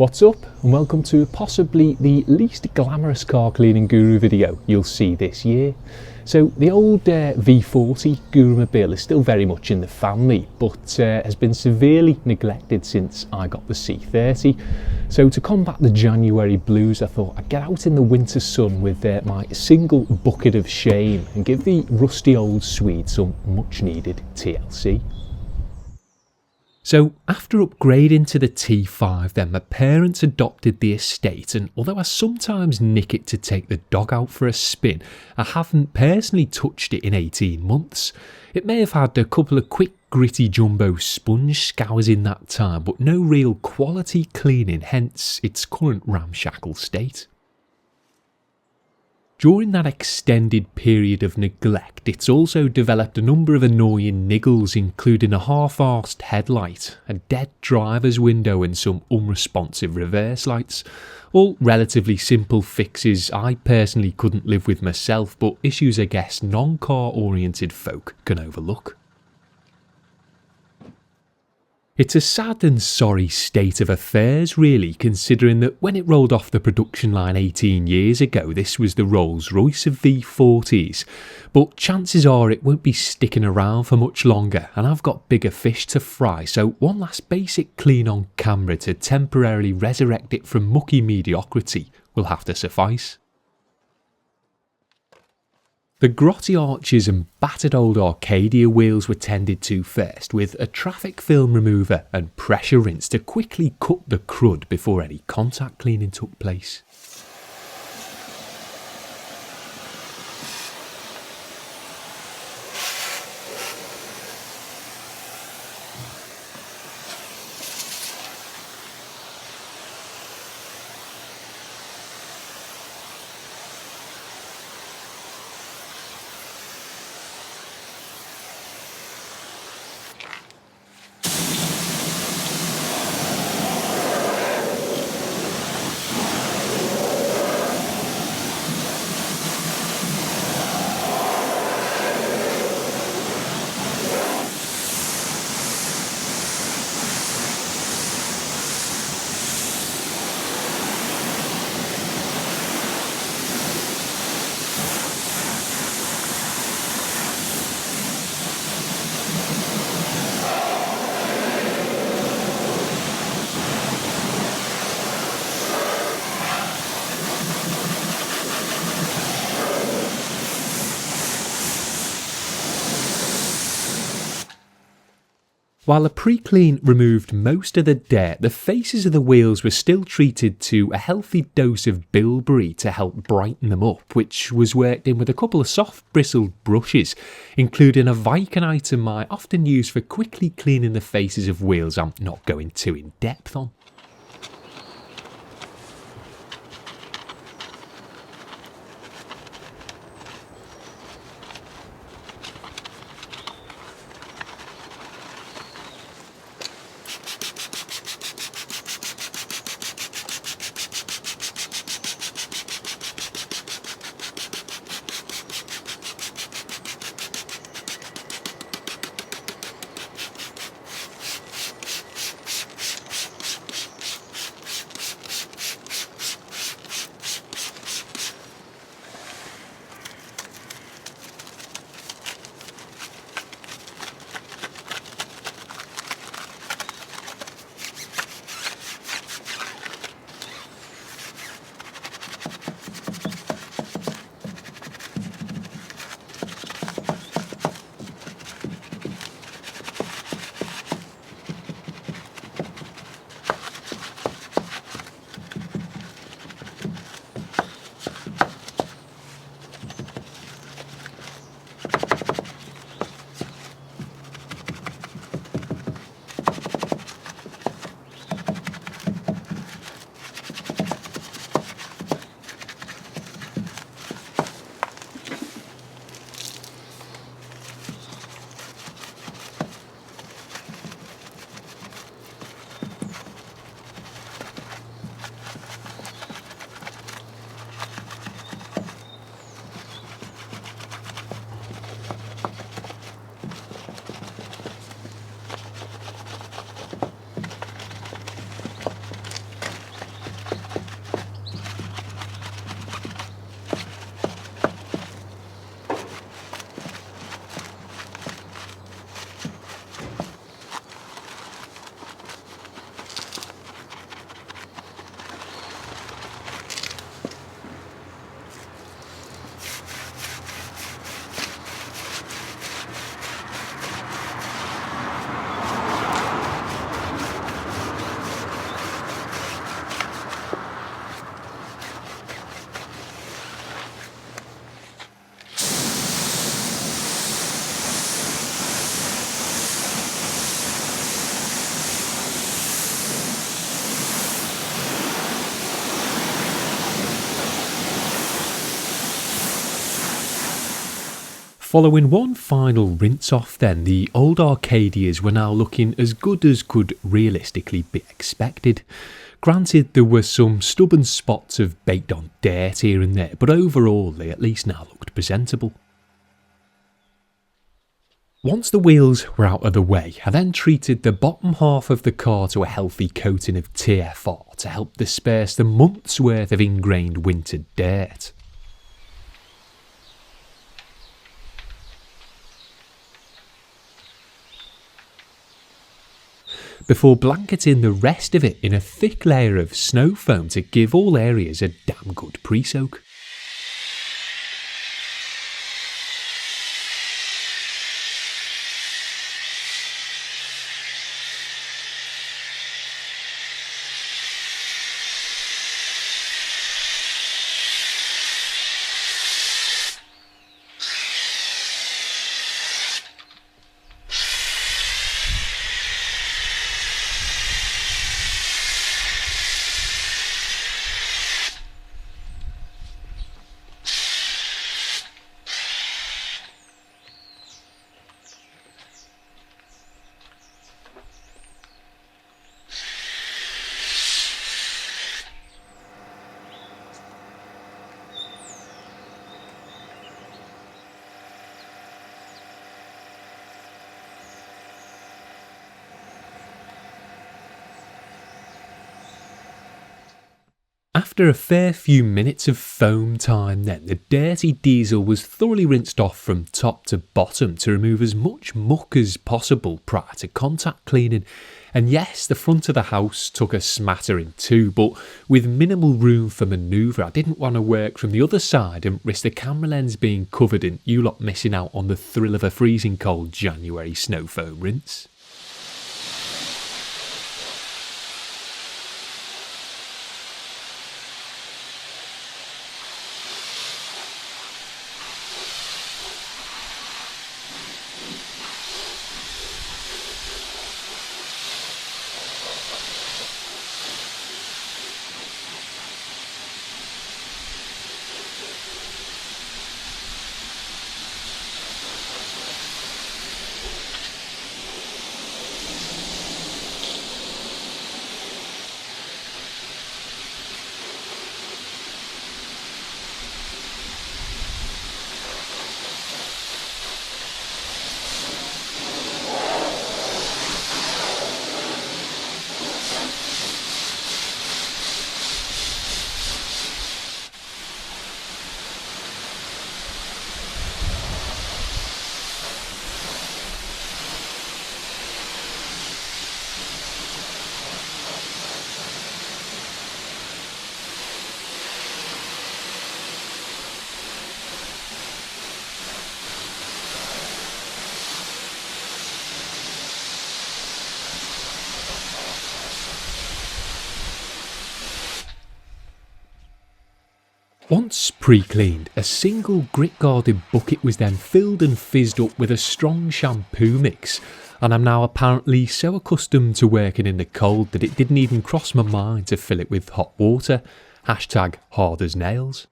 What's up, and welcome to possibly the least glamorous car cleaning guru video you'll see this year. So the old V40 Gurumobile is still very much in the family, but has been severely neglected since I got the C30. So to combat the January blues, I thought I'd get out in the winter sun with my single bucket of shame and give the rusty old Swede some much needed TLC. So after upgrading to the T5 then, my parents adopted the estate, and although I sometimes nick it to take the dog out for a spin, I haven't personally touched it in 18 months. It may have had a couple of quick gritty jumbo sponge scours in that time, but no real quality cleaning, hence its current ramshackle state. During that extended period of neglect, it's also developed a number of annoying niggles, including a half-arsed headlight, a dead driver's window and some unresponsive reverse lights. All relatively simple fixes I personally couldn't live with myself, but issues I guess non-car oriented folk can overlook. It's a sad and sorry state of affairs really, considering that when it rolled off the production line 18 years ago, this was the Rolls-Royce of V40s. But chances are it won't be sticking around for much longer, and I've got bigger fish to fry, so one last basic clean on camera to temporarily resurrect it from mucky mediocrity will have to suffice. The grotty arches and battered old Arcadia wheels were tended to first, with a traffic film remover and pressure rinse to quickly cut the crud before any contact cleaning took place. While a pre-clean removed most of the dirt, the faces of the wheels were still treated to a healthy dose of Bilberry to help brighten them up, which was worked in with a couple of soft bristled brushes, including a Vikan item I often use for quickly cleaning the faces of wheels I'm not going too in depth on. Following one final rinse off then, the old Arcadias were now looking as good as could realistically be expected. Granted, there were some stubborn spots of baked on dirt here and there, but overall they at least now looked presentable. Once the wheels were out of the way, I then treated the bottom half of the car to a healthy coating of TFR to help disperse the month's worth of ingrained winter dirt. Before blanketing the rest of it in a thick layer of snow foam to give all areas a damn good pre-soak. After a fair few minutes of foam time then, the dirty diesel was thoroughly rinsed off from top to bottom to remove as much muck as possible prior to contact cleaning. And yes, the front of the house took a smattering too, but with minimal room for manoeuvre, I didn't want to work from the other side and risk the camera lens being covered and you lot missing out on the thrill of a freezing cold January snow foam rinse. Once pre-cleaned, a single grit-guarded bucket was then filled and fizzed up with a strong shampoo mix, and I'm now apparently so accustomed to working in the cold that it didn't even cross my mind to fill it with hot water. Hashtag hard as nails.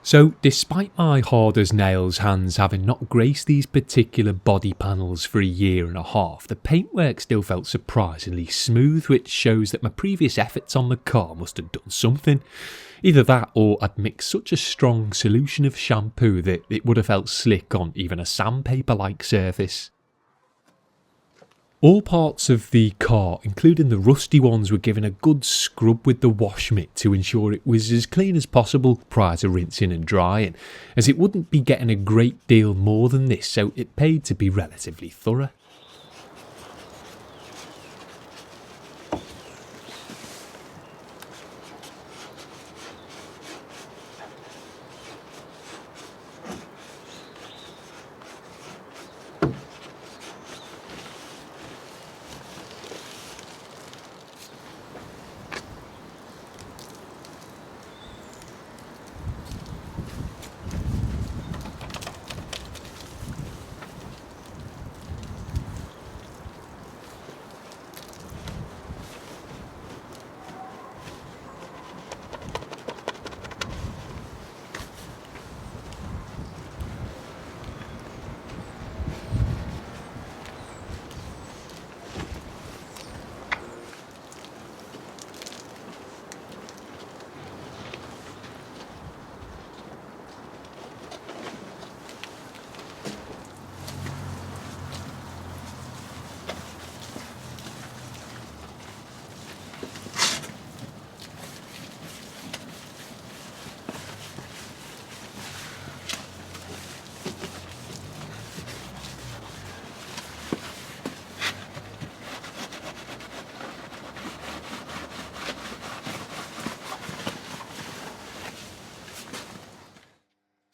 So, despite my hard as nails hands having not graced these particular body panels for a year and a half, the paintwork still felt surprisingly smooth, which shows that my previous efforts on the car must have done something. Either that or I'd mixed such a strong solution of shampoo that it would have felt slick on even a sandpaper-like surface. All parts of the car, including the rusty ones, were given a good scrub with the wash mitt to ensure it was as clean as possible prior to rinsing and drying, as it wouldn't be getting a great deal more than this, so it paid to be relatively thorough.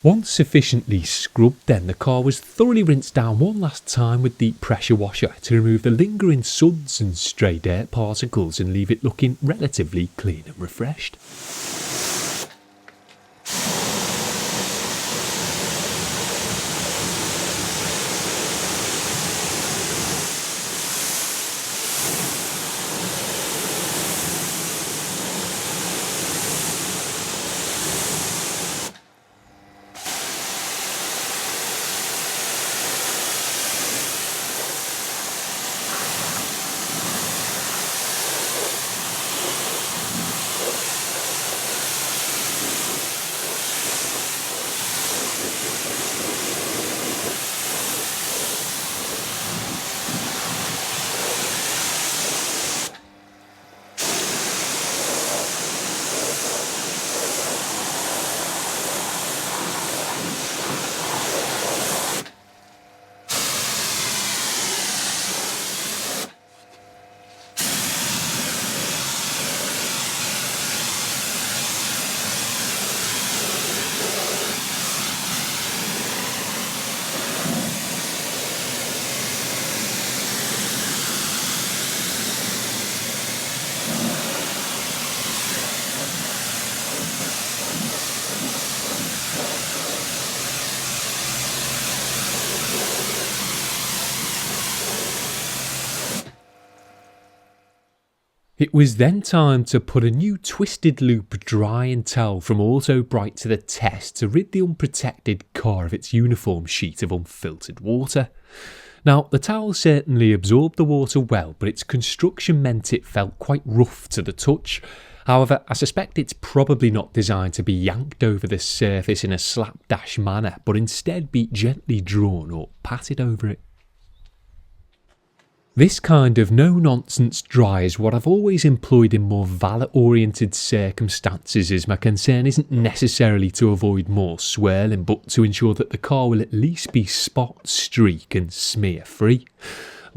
Once sufficiently scrubbed then, the car was thoroughly rinsed down one last time with the pressure washer to remove the lingering suds and stray dirt particles and leave it looking relatively clean and refreshed. It was then time to put a new twisted loop drying towel from Autobrite to the test to rid the unprotected car of its uniform sheet of unfiltered water. Now, the towel certainly absorbed the water well, but its construction meant it felt quite rough to the touch. However, I suspect it's probably not designed to be yanked over the surface in a slapdash manner, but instead be gently drawn or patted over it. This kind of no-nonsense dry is what I've always employed in more valet-oriented circumstances, as my concern isn't necessarily to avoid more swirling, but to ensure that the car will at least be spot, streak and smear free.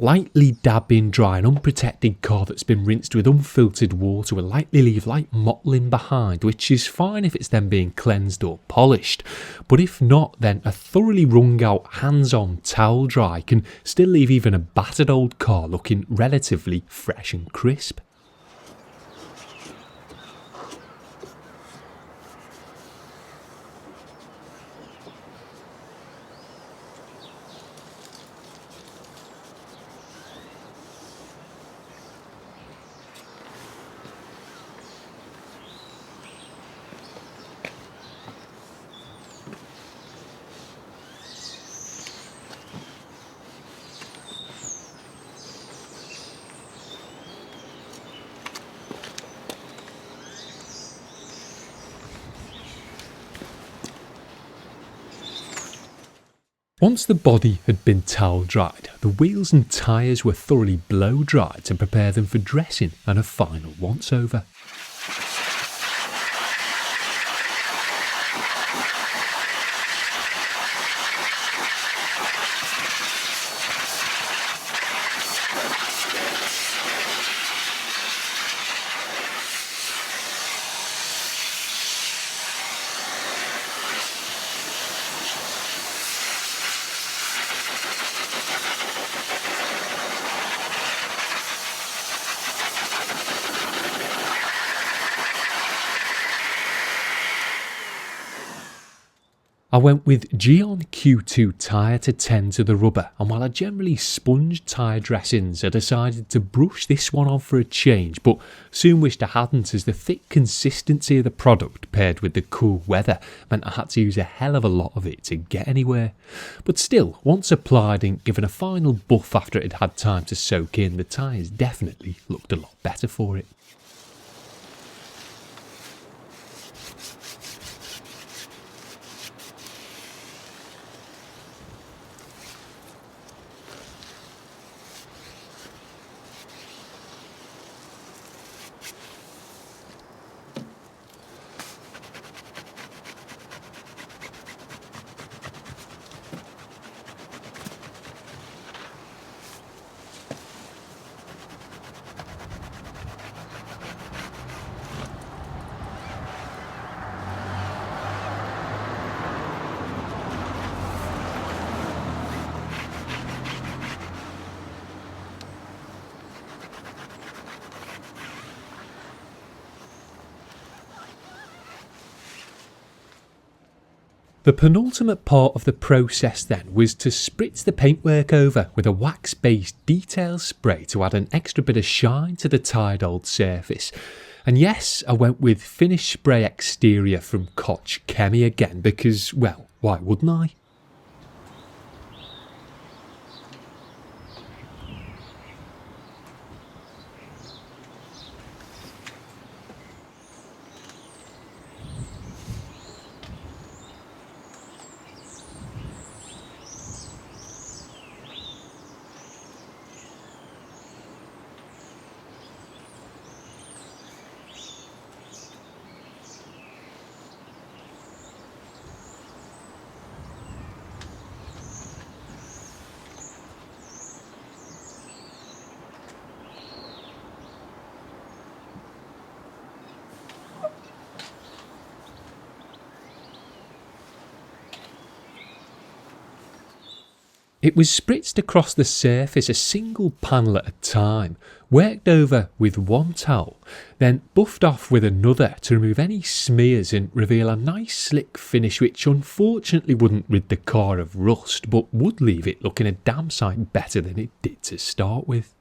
Lightly dabbing dry an unprotected car that's been rinsed with unfiltered water will likely leave light mottling behind, which is fine if it's then being cleansed or polished, but if not, then a thoroughly wrung out hands-on towel dry can still leave even a battered old car looking relatively fresh and crisp. Once the body had been towel dried, the wheels and tyres were thoroughly blow dried to prepare them for dressing and a final once over. I went with Gyeon Q2 Tire to tend to the rubber, and while I generally sponge tyre dressings, I decided to brush this one on for a change, but soon wished I hadn't, as the thick consistency of the product paired with the cool weather meant I had to use a hell of a lot of it to get anywhere. But still, once applied and given a final buff after it had had time to soak in, the tyres definitely looked a lot better for it. The penultimate part of the process then was to spritz the paintwork over with a wax-based detail spray to add an extra bit of shine to the tired old surface. And yes, I went with Finish Spray Exterior from Koch Chemie again because, well, why wouldn't I? It was spritzed across the surface a single panel at a time, worked over with one towel, then buffed off with another to remove any smears and reveal a nice slick finish which unfortunately wouldn't rid the car of rust but would leave it looking a damn sight better than it did to start with.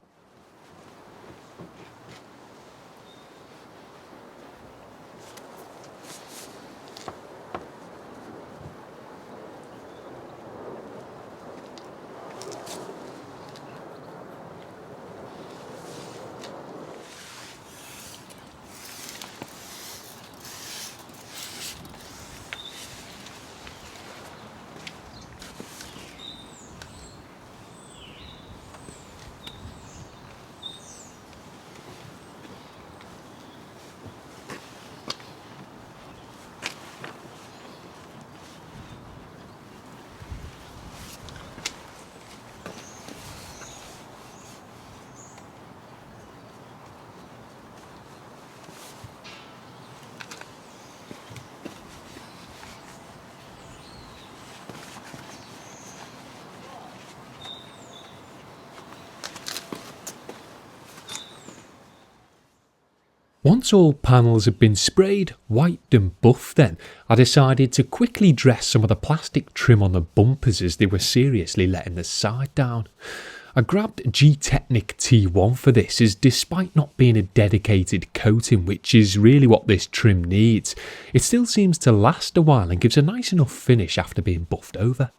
Once all panels had been sprayed, wiped and buffed then, I decided to quickly dress some of the plastic trim on the bumpers as they were seriously letting the side down. I grabbed Gtechniq T1 for this as despite not being a dedicated coating, which is really what this trim needs, it still seems to last a while and gives a nice enough finish after being buffed over.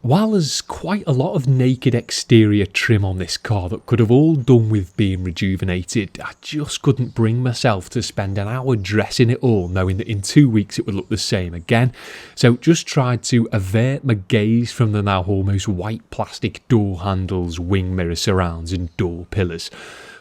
While there's quite a lot of naked exterior trim on this car that could have all done with being rejuvenated, I just couldn't bring myself to spend an hour dressing it all knowing that in 2 weeks it would look the same again. So just tried to avert my gaze from the now almost white plastic door handles, wing mirror surrounds and door pillars.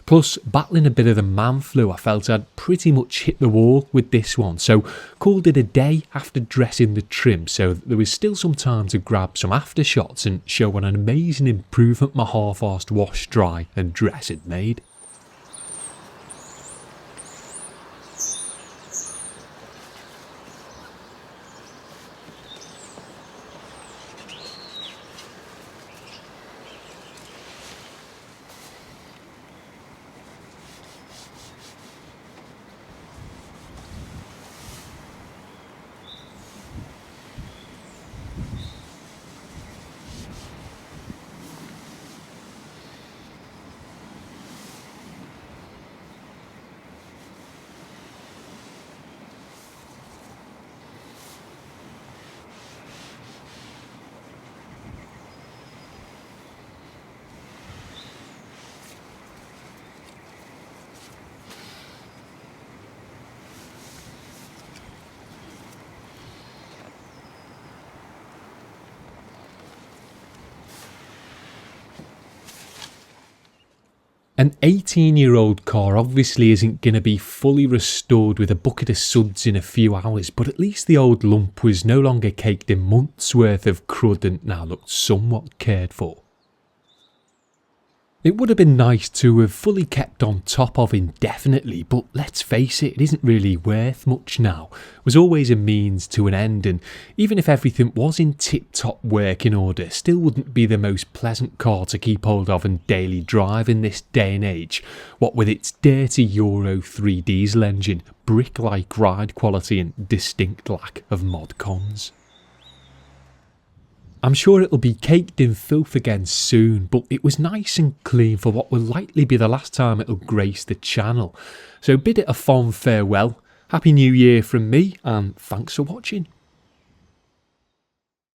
Plus, battling a bit of the man flu, I felt I'd pretty much hit the wall with this one, so called it a day after dressing the trim, so there was still some time to grab some after shots and show what an amazing improvement my half-arsed wash, dry and dress had made. An 18-year-old car obviously isn't going to be fully restored with a bucket of suds in a few hours, but at least the old lump was no longer caked in months worth of crud and now looked somewhat cared for. It would have been nice to have fully kept on top of indefinitely, but let's face it, it isn't really worth much now. It was always a means to an end, and even if everything was in tip-top working order, still wouldn't be the most pleasant car to keep hold of and daily drive in this day and age, what with its dirty Euro 3 diesel engine, brick-like ride quality and distinct lack of mod cons. I'm sure it'll be caked in filth again soon, but it was nice and clean for what will likely be the last time it'll grace the channel. So bid it a fond farewell, Happy New Year from me, and thanks for watching.